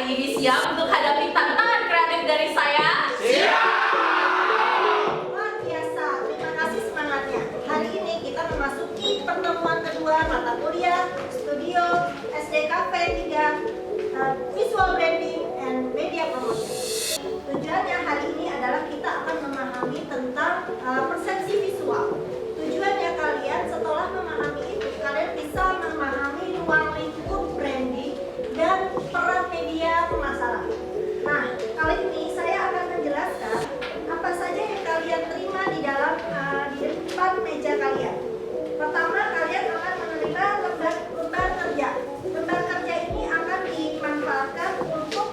hari ini siap untuk hadapi tantangan kreatif dari saya? Luar biasa, terima kasih semangatnya. Hari ini kita memasuki pertemuan kedua mata kuliah Studio SDKP 3 Visual Branding and Media Promotion. Tujuannya hari ini adalah kita akan memahami tentang persepsi visual. Tujuannya kalian setelah memahami itu, kalian bisa memahami ruang lingkup branding dan peran media pemasaran. Nah, kali ini saya akan menjelaskan apa saja yang kalian terima di dalam di depan meja kalian. Pertama, kalian akan menerima lembar kerja. Lembar kerja ini akan dimanfaatkan untuk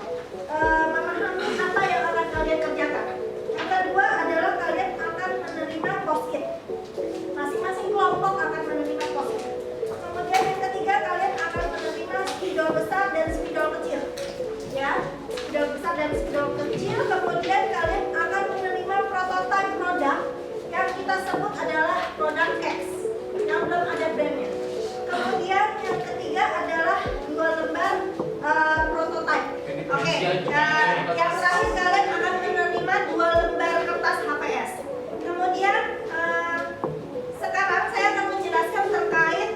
memahami apa yang akan kalian kerjakan. Yang kedua adalah kalian akan menerima post-it. Masing-masing kelompok akan menerima post-it. Kemudian yang ketiga, kalian akan menerima spidol besar dan spidol kecil. Ya, spidol besar dan spidol kecil. Kemudian kalian akan menerima prototipe produk yang kita sebut adalah produk X yang belum ada brandnya. Kemudian yang ketiga adalah 2 lembar prototipe. Oke, yang terakhir kalian akan menerima 2 lembar kertas HPS. Kemudian sekarang saya akan menjelaskan terkait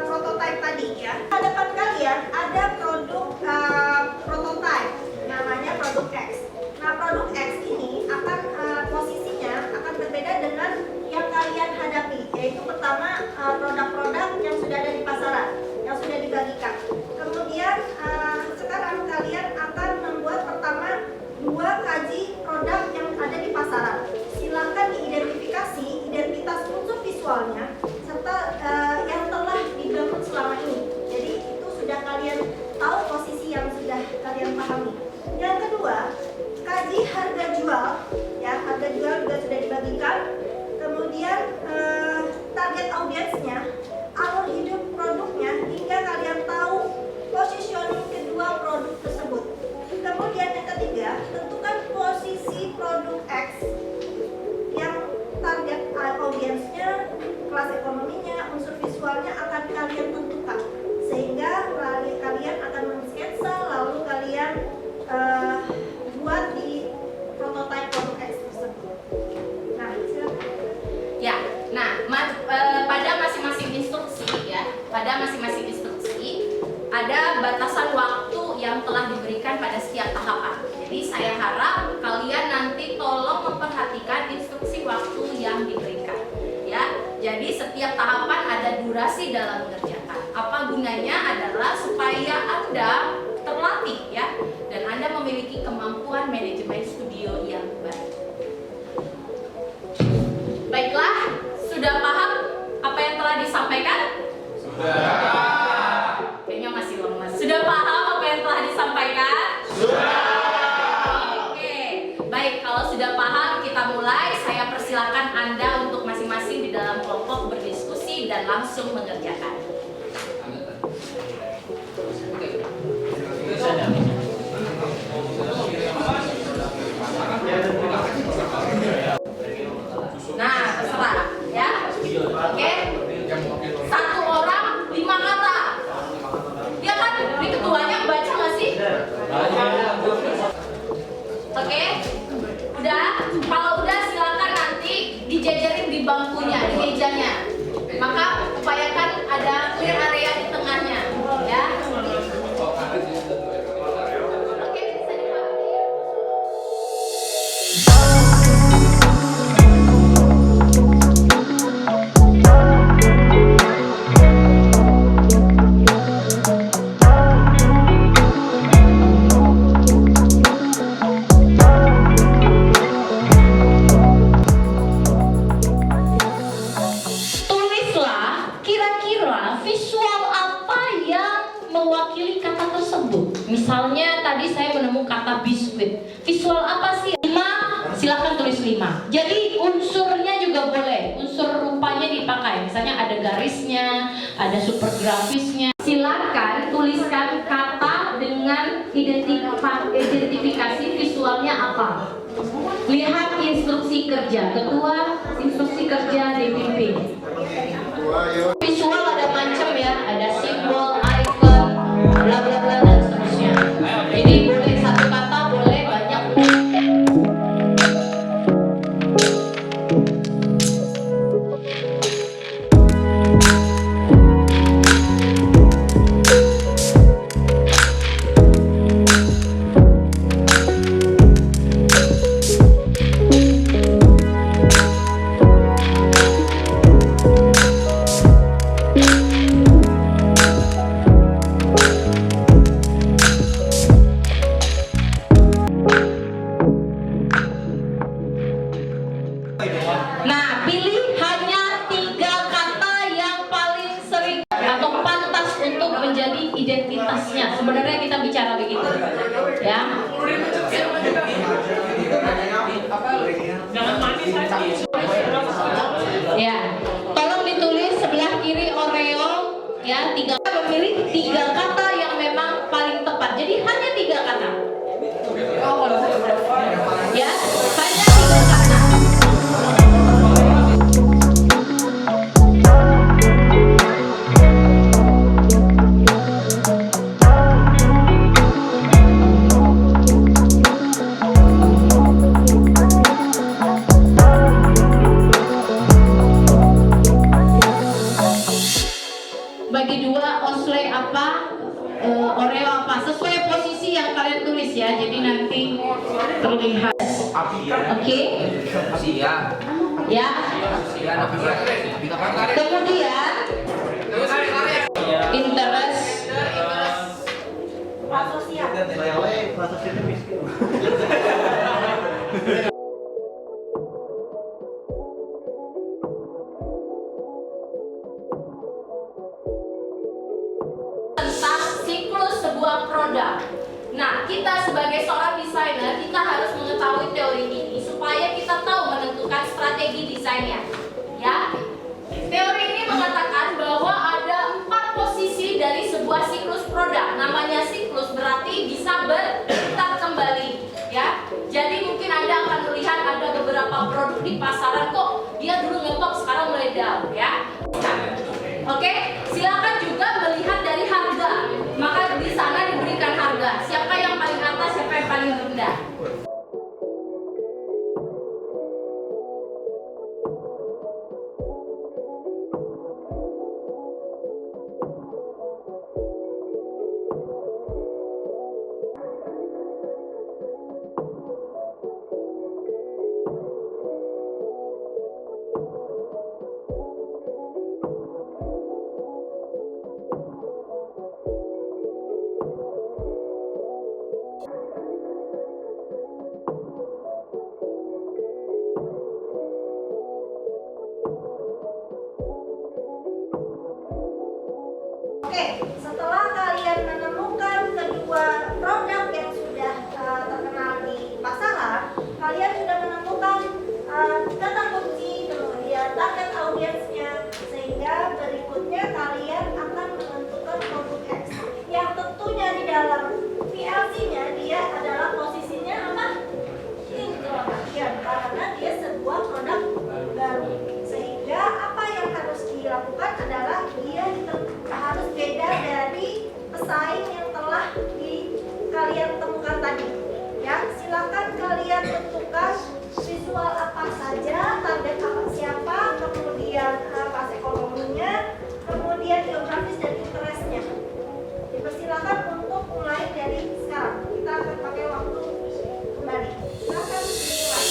prototipe tadi ya. Di hadapan kalian ada produk prototipe, namanya produk X. Nah, produk X ini akan posisinya akan berbeda dengan yang kalian hadapi, yaitu pertama produk-produk yang sudah ada di pasaran, yang sudah dibagikan. Kemudian sekarang kalian akan membuat pertama 2 kaji produk yang ada di pasaran. Silakan diidentifikasi identitas unsur visualnya serta yang telah dibangun selama ini. Jadi itu sudah kalian tahu posisi yang sudah kalian pahami. Yang kedua, kaji harga jual, ya, harga jual juga sudah dibagikan. Kemudian target audiensnya, alur hidup produknya, hingga kalian tahu positioning kedua produk tersebut. Kemudian yang ketiga, tentukan posisi produk X yang target audiensnya, kelas ekonominya, unsur visualnya akan kalian tentukan, sehingga kalian akan men-sketsa lalu kalian buat di prototipe produk X tersebut. Nah, silakan. Ya, nah pada masing-masing instruksi ya, ada batasan waktu yang telah diberikan pada setiap tahapan. Jadi saya harap kalian nanti tolong memperhatikan instruksi waktu yang diberikan. Ya, jadi setiap tahapan ada durasi dalam mengerjakan. Apa gunanya adalah supaya Anda terlatih ya, dan Anda memiliki kemampuan manajemen studio yang baik. Baiklah, sudah paham apa yang telah disampaikan? Sudah. Kayaknya masih lemas. Sudah paham apa yang telah disampaikan? Sudah. Oke, baik, kalau sudah paham kita mulai. Saya persilakan Anda untuk masing-masing di dalam kelompok berdiskusi dan langsung mengerjakan. Nah, terserah ya. Oke. 1 orang 5 kata. Dia kan ini ketuanya baca nggak sih? Oke. Udah? Kalau udah silakan nanti dijajarin di bangkunya, di mejanya. Maka upayakan ada clear area di tengahnya, ya. Oke, bisa dipakai. Misalnya tadi saya menemukan kata biskuit. Visual apa sih? 5, silakan tulis 5. Jadi unsurnya juga boleh. Unsur rupanya dipakai. Misalnya ada garisnya, ada super grafisnya. Silakan tuliskan kata dengan identifikasi visualnya apa. Lihat instruksi kerja. Ketua instruksi kerja dipimpin. Visual ada macam ya, ada simbol, icon, bla bla bla dan seterusnya. Jadi boleh ya, memilih 3 kata yang memang paling tepat. Jadi hanya 3 kata. Ya, hanya 3 kata. Bagi 2, osle apa, oreo apa, sesuai posisi yang kalian tulis ya. Jadi nanti terlihat. Oke? Ya. Kemudian interest. Sosial. Tentang siklus sebuah produk. Nah, kita sebagai seorang desainer, kita harus mengetahui teori ini supaya kita tahu menentukan strategi desainnya. Ya, teori ini mengatakan bahwa ada 4 posisi dari sebuah siklus produk. Namanya siklus berarti bisa berputar kembali. Ya, jadi mungkin Anda akan melihat ada beberapa produk di pasaran kok dia dulu ngetop sekarang mulai down. Ya. Oke, silakan juga melihat dari harga. Maka di sana diberikan harga. Siapa yang paling atas, siapa yang paling rendah. Oke, setelah kalian menemukan kedua produk yang sudah terkenal di pasaran, kalian sudah menemukan kata kunci, kemudian target audiensnya, sehingga berikutnya kalian akan menentukan produk X yang tentunya di dalam PLC-nya dia adalah posisinya apa? Introduction, karena dia sebuah produk baru. Sehingga apa yang harus dilakukan adalah dia harus beda dari pesaing yang telah kalian temukan tadi. Ya, silakan kalian tentukan visual apa saja, target apa siapa, kemudian kelas ekonominya, kemudian geografis dan interestnya. Dipersilakan untuk mulai dari sekarang. Kita akan pakai waktu kembali. Silakan dimulai.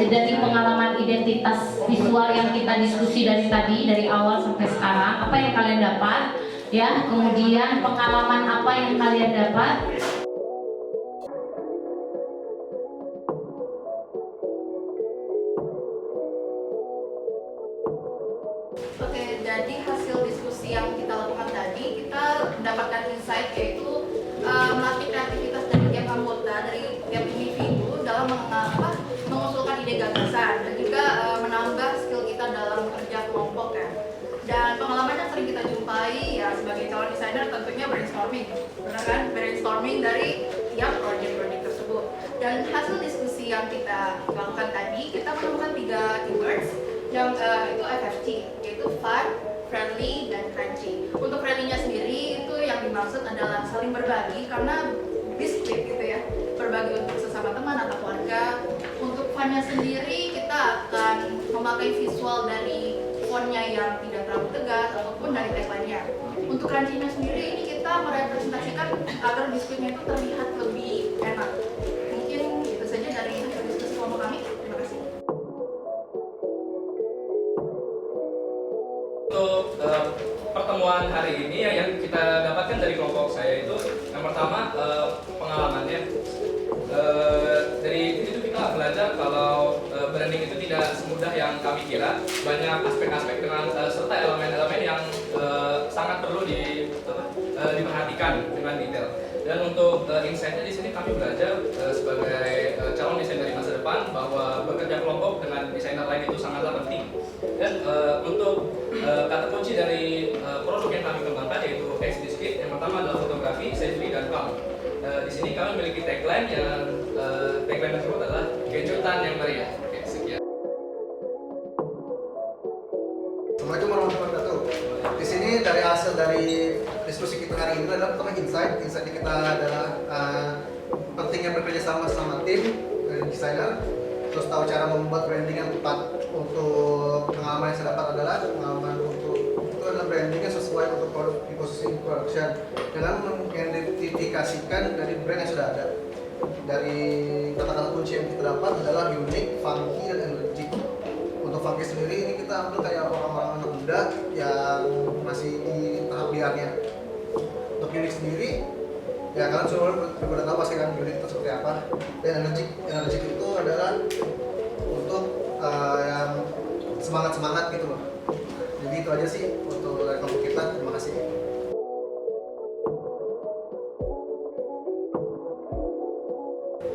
Dari pengalaman identitas visual yang kita diskusi dari awal sampai sekarang, apa yang kalian dapat, ya, kemudian pengalaman apa yang kalian dapat. Oke, jadi hasil diskusi yang kita lakukan tadi, kita mendapatkan insight yaitu melatih kreativitas dari tiap anggota, dari tiap individu dalam mengusulkan ide gagasan dan juga menambah skill kita dalam kerja kelompok kan. Dan pengalaman yang sering kita jumpai ya sebagai calon desainer tentunya brainstorming, benar kan? Brainstorming dari tiap project-project tersebut. Dan hasil diskusi yang kita lakukan tadi, kita menemukan 3 keywords yang itu FFT, yaitu fun, friendly, dan crunchy. Untuk friendly-nya sendiri itu yang dimaksud adalah saling berbagi karena biskuit gitu ya, berbagi untuk sesama teman atau keluarga. Untuk fun-nya sendiri kita akan memakai visual dari fontnya yang tidak terlalu tegas ataupun dari tagline-nya. Untuk crunchy-nya sendiri ini kita merepresentasikan agar biskuitnya itu terlihat lebih enak. dikira, banyak aspek-aspek dengan serta elemen-elemen yang sangat perlu diperhatikan dengan detail. Dan untuk insight-nya di sini kami belajar sebagai calon desainer di masa depan bahwa bekerja kelompok dengan desainer lain itu sangatlah penting. Dan untuk kata kunci dari produk yang kami kembangkan yaitu X-Biscuit, yang pertama adalah fotografi, selfie, dan calm. Di sini kami memiliki tagline yang tagline tersebut adalah kejutan yang meriah. Oke, sekian. Assalamualaikum warahmatullahi wabarakatuh. Di sini dari hasil dari diskusi kita hari ini adalah pertama insight. Insight kita adalah pentingnya bekerja sama tim desainer. Terus tahu cara membuat branding yang tepat. Untuk pengalaman yang saya dapat adalah pengalaman untuk itu adalah branding yang sesuai untuk produk di posisi production dengan mengidentifikasikan dari brand yang sudah ada. Dari kata-kata kunci yang kita dapat adalah unik, funky, dan energik. Untuk funky sendiri ini kita ambil kayak orang-orang anak muda yang masih di tahap liarnya. Untuk unik sendiri, ya kalian semua udah tahu pasti kan unik itu seperti apa. Dan energik itu adalah untuk yang semangat gitu loh. Jadi itu aja sih untuk dari kelompok kita. Terima kasih.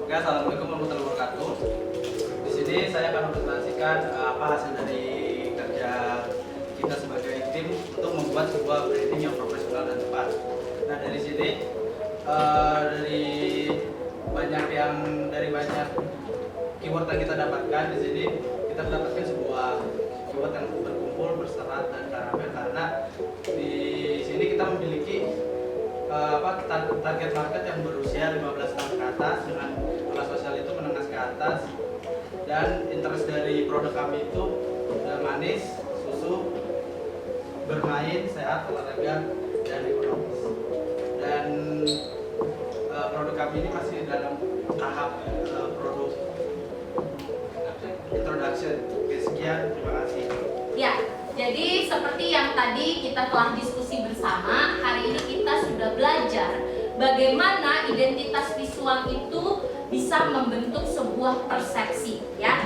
Oke, assalamualaikum warahmatullahi wabarakatuh. Di sini saya akan mempresentasikan apa hasil dari kerja kita sebagai tim untuk membuat sebuah branding yang profesional dan tepat. Nah dari sini dari banyak keyword yang kita dapatkan di sini kita mendapatkan sebuah keyword yang berkumpul, berserat dan karakter karena di sini kita memiliki target market yang berusia 15 tahun ke atas dengan kelas sosial itu menengah ke atas dan interest dari produk kami itu manis, susu, bermain, sehat, olahraga dan ekonomis. Dan produk kami ini masih dalam tahap produk introduction. Oke, sekian, terima kasih. Ya, jadi seperti yang tadi kita telah diskusi bersama, hari ini kita sudah belajar bagaimana identitas visual itu bisa membentuk sebuah persepsi, ya.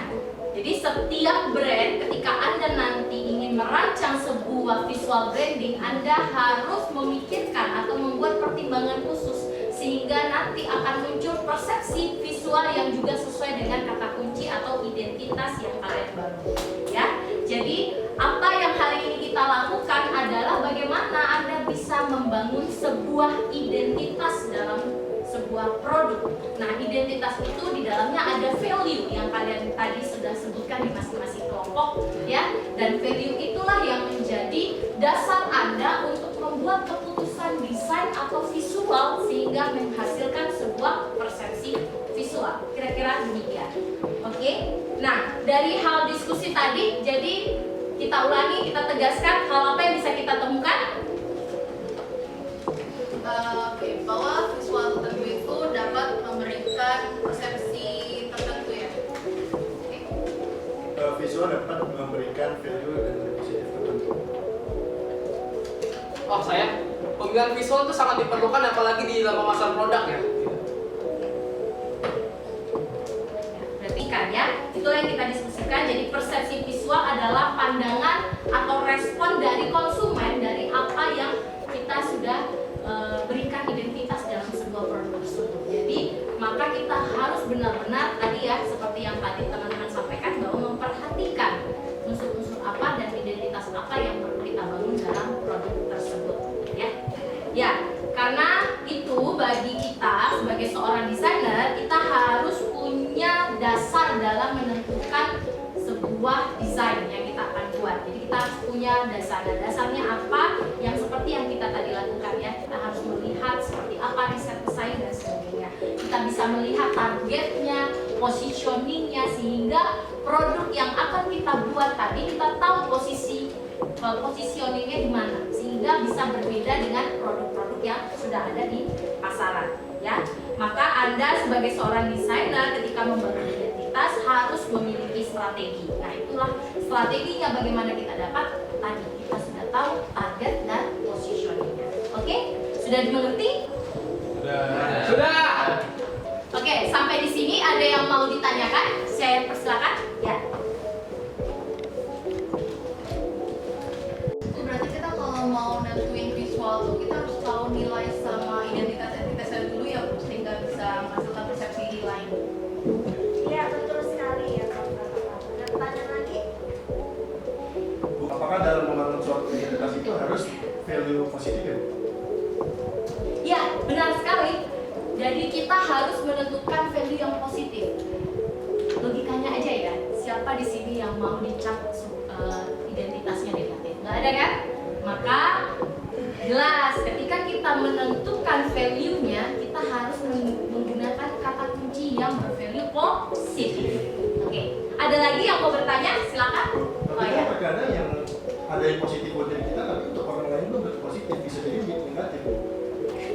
Jadi setiap brand ketika Anda nanti ingin merancang sebuah visual branding, Anda harus memikirkan atau membuat pertimbangan khusus sehingga nanti akan muncul persepsi visual yang juga sesuai dengan kata kunci atau identitas yang kalian bangun, ya. Jadi apa yang hari ini kita lakukan adalah bagaimana Anda bisa membangun sebuah identitas dalam sebuah produk. Nah, identitas itu di dalamnya ada value yang kalian tadi sudah sebutkan di masing-masing kelompok, ya. Dan value itulah yang menjadi dasar Anda untuk membuat keputusan desain atau visual sehingga menghasilkan sebuah persepsi visual. Kira-kira demikian. Oke? Nah, dari hal diskusi tadi, jadi kita ulangi, kita tegaskan hal apa yang bisa kita temukan? Bahwa visual tertentu itu dapat memberikan persepsi tertentu ya. Visual dapat memberikan value dan positif tertentu. Oh saya, pemilihan visual itu sangat diperlukan apalagi di dalam pemasaran produk ya. Berarti kan ya, itulah yang kita diskusikan. Jadi persepsi visual adalah pandangan atau respon dari konsumen dari apa yang kita sudah berikan identitas dalam sebuah produk tersebut. Jadi maka kita harus benar-benar tadi ya, seperti yang tadi teman-teman sampaikan, bahwa memperhatikan unsur-unsur apa dan identitas apa yang perlu kita bangun dalam produk tersebut, ya. Ya, karena itu bagi kita sebagai seorang desainer, kita harus punya dasar dalam menentukan sebuah desain yang kita akan buat. Jadi kita harus punya dasar. Dan dasarnya apa? Yang seperti yang kita tadi lakukan ya. Kita harus melihat seperti apa riset pesaing dan sebagainya. Kita bisa melihat targetnya, positioningnya, sehingga produk yang akan kita buat tadi kita tahu positioningnya di mana, sehingga bisa berbeda dengan produk-produk yang sudah ada di pasaran. Ya, maka Anda sebagai seorang desainer ketika membangun identitas harus memiliki strategi. Nah, itulah strateginya bagaimana kita dapat tadi. Kita sudah tahu target dan positioningnya. Oke, sudah dimengerti? Sudah. Oke, sampai di sini ada yang mau ditanyakan? Saya persilakan. Ya. Jadi kita harus menentukan value yang positif. Logikanya aja ya, siapa di sini yang mau dicap identitasnya negatif? Nggak ada kan? Maka jelas ketika kita menentukan value-nya, kita harus menggunakan kata kunci yang bervalue positif. Oke, ada lagi yang mau bertanya? Silakan. Oh Tapi ya. kan terkadang yang ada yang positif buat diri kita, tapi untuk orang lain itu positif, bisa jadi negatif.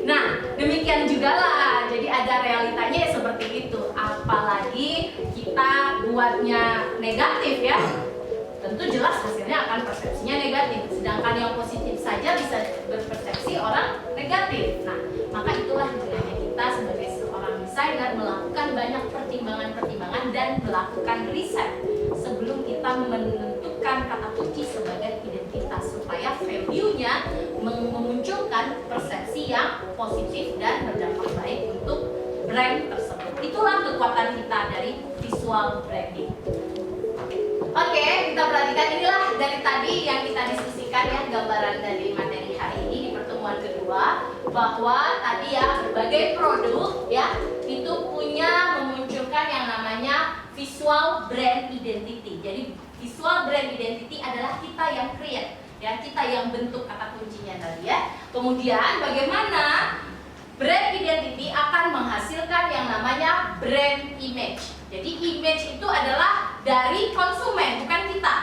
Nah, demikian juga lah. Jadi ada realitanya ya seperti itu. Apalagi kita buatnya negatif ya, tentu jelas hasilnya akan persepsinya negatif. Sedangkan yang positif saja bisa berpersepsi orang negatif. Nah, maka itulah gunanya kita sebagai seorang desainer melakukan banyak pertimbangan-pertimbangan dan melakukan riset sebelum kita menentukan kata kunci sebagai identitas supaya value-nya memunculkan persepsi yang positif dan berdampak baik untuk brand tersebut. Itulah kekuatan kita dari visual branding. Oke, kita perhatikan inilah dari tadi yang kita diskusikan ya, gambaran dari materi hari ini di pertemuan kedua, bahwa tadi ya berbagai produk ya itu punya memunculkan yang namanya visual brand identity. Jadi visual brand identity adalah kita yang create ya, kita yang bentuk kata kuncinya tadi ya. Kemudian bagaimana brand identity akan menghasilkan yang namanya brand image. Jadi image itu adalah dari konsumen, bukan kita.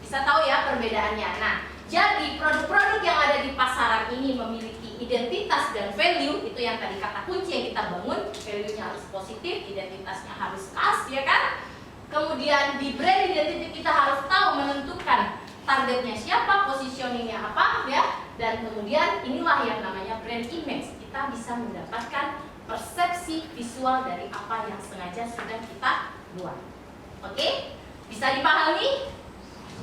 Bisa tahu ya perbedaannya. Nah, jadi produk-produk yang ada di pasaran ini memiliki identitas dan value, itu yang tadi kata kunci yang kita bangun. Value-nya harus positif, identitasnya harus khas, ya kan? Kemudian di brand identity kita harus tahu menentukan targetnya siapa, positioningnya apa, ya. Dan kemudian inilah yang namanya brand image. Kita bisa mendapatkan persepsi visual dari apa yang sengaja sudah kita buat. Oke? Bisa dipahami?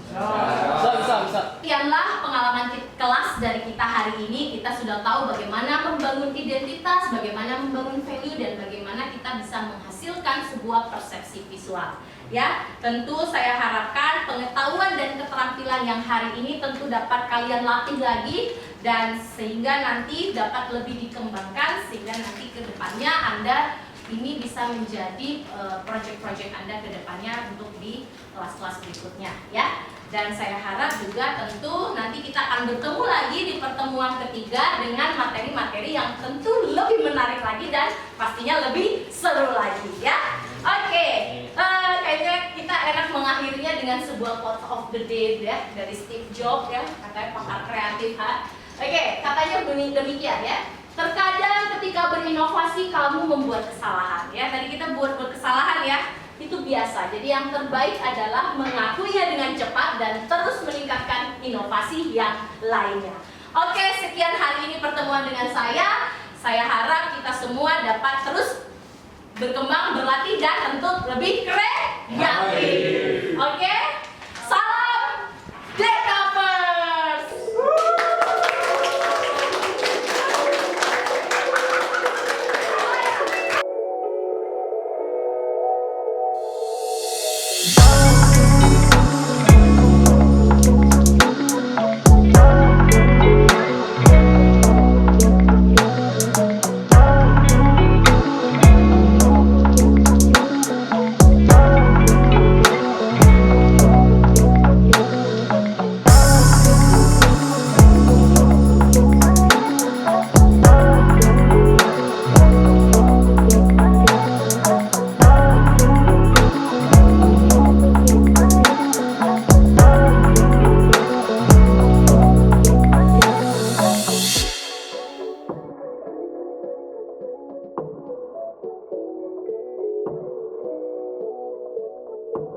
Bisa. Sekianlah pengalaman kelas dari kita hari ini. Kita sudah tahu bagaimana membangun identitas, bagaimana membangun value, dan bagaimana kita bisa menghasilkan sebuah persepsi visual. Ya, tentu saya harapkan pengetahuan dan keterampilan yang hari ini tentu dapat kalian latih lagi, dan sehingga nanti dapat lebih dikembangkan, sehingga nanti ke depannya Anda ini bisa menjadi project-project Anda ke depannya untuk di kelas-kelas berikutnya ya. Dan saya harap juga tentu nanti kita akan bertemu lagi di pertemuan ketiga dengan materi-materi yang tentu lebih menarik lagi dan pastinya lebih seru lagi ya. Oke, kayaknya kita enak mengakhirinya dengan sebuah quote of the day ya dari Steve Jobs ya, katanya pakar kreatif ha. Oke, katanya demikian ya. Terkadang ketika berinovasi kamu membuat kesalahan ya. Tadi kita buat kesalahan ya. Itu biasa. Jadi yang terbaik adalah mengakuinya dengan cepat dan terus meningkatkan inovasi yang lainnya. Oke, sekian hari ini pertemuan dengan saya. Saya harap kita semua dapat terus berkembang, berlatih dan tentu lebih kreatif. Oke?